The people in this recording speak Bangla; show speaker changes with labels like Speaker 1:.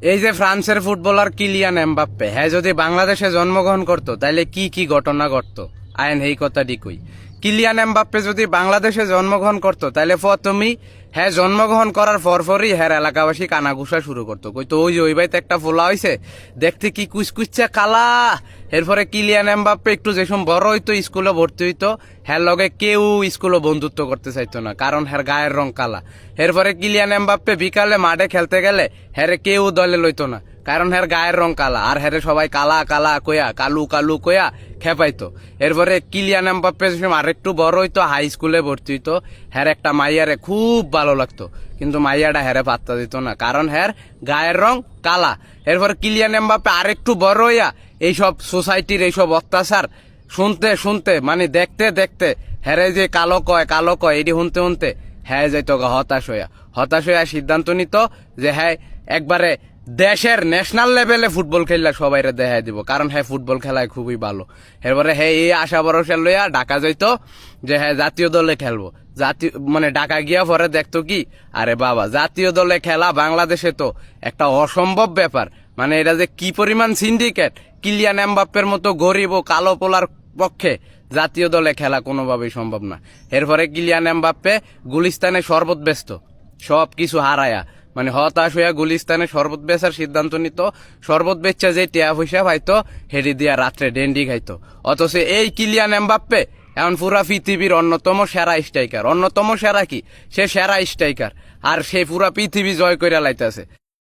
Speaker 1: এই যে ফ্রান্সের ফুটবলার কিলিয়ান এমবাপ্পে হ্যাঁ যদি বাংলাদেশে জন্মগ্রহণ করতো তাহলে কি কি ঘটনা ঘটতো আইন এই কথাটি কই। কিলিয়ান এমবাপ্পে যদি বাংলাদেশে জন্মগ্রহণ করতো তাহলে প্রথমেই হ্যাঁ জন্মগ্রহণ করার পরপরই হ্যাঁ এলাকাবাসী কানাঘুষা শুরু করতো, কইতো ওই যে ওই বাড়িতে একটা ফোলা হয়েছে দেখতে কি কুচকুচছে কালা। এরপরে কিলিয়ান এমবাপ্পে একটু যেসব বড় হইতো স্কুলে ভর্তি হইতো হ্যার লগে কেউ স্কুলে বন্ধুত্ব করতে চাইতো না, কারণ হ্যার গায়ের রং কালা। এরপরে কিলিয়ান এমবাপ্পে বিকালে মাঠে খেলতে গেলে হ্যারে কেউ দলে লইতো না, কারণ হ্যার গায়ের রং কালা, আর হ্যারে সবাই কালা কালা কয়া কালু কালু কয়া খেপাইতো। এরপরে কিলিয়ান এমবাপ্পে আরেকটু বড় হইতো, হাই স্কুলে ভর্তি হইতো, হ্যার একটা মাইয়ারে খুব ভালো লাগতো, কিন্তু মাইয়াটা হ্যারে পাত্তা দিত না, কারণ হ্যার গায়ের রং কালা। এরপর কিলিয়ান এমবাপ্পে আরেকটু বড় হইয়া এইসব সোসাইটির এইসব অত্যাচার শুনতে শুনতে মানে দেখতে দেখতে হ্যারে যে কালো কয় এটি শুনতে শুনতে হ্যাঁ যাইতো হতাশ হইয়া সিদ্ধান্ত নিত যে হ্যাঁ একবারে দেশের ন্যাশনাল লেভেলে ফুটবল খেললে সবাই দেখাই দিব, কারণ হ্যাঁ ফুটবল খেলায় খুবই ভালো। এরপরে হ্যাঁ এই আশা ভরসা লইয়া ঢাকা যাইতো যে হ্যাঁ জাতীয় দলে খেলবো। জাতীয় মানে ঢাকা গিয়া পরে দেখতো কি আরে বাবা জাতীয় দলে খেলা বাংলাদেশে তো একটা অসম্ভব ব্যাপার, মানে এটা যে কি পরিমাণ সিন্ডিকেট। কিলিয়ান এমবাপ্পের মতো গরিব ও কালো পোলার পক্ষে জাতীয় দলে খেলা কোনোভাবেই সম্ভব না। এরপরে কিলিয়ান এমবাপ্পে গুলিস্তানে শরবত ব্যস্ত সব কিছু হারায়া মানে হতাশ হইয়া গুলিস্তানে শরবত বেচার সিদ্ধান্ত নিত। শরবত বেচা যে টিয়া পয়সা পাইতো হেরি দিয়া রাত্রে ডেন্ডি খাইতো। অথচ এই কিলিয়ান এমবাপ্পে এখন পুরা পৃথিবীর অন্যতম সেরা স্ট্রাইকার। অন্যতম সেরা কি, সে সেরা স্ট্রাইকার, আর সে পুরা পৃথিবী জয় করে লাইতেছে।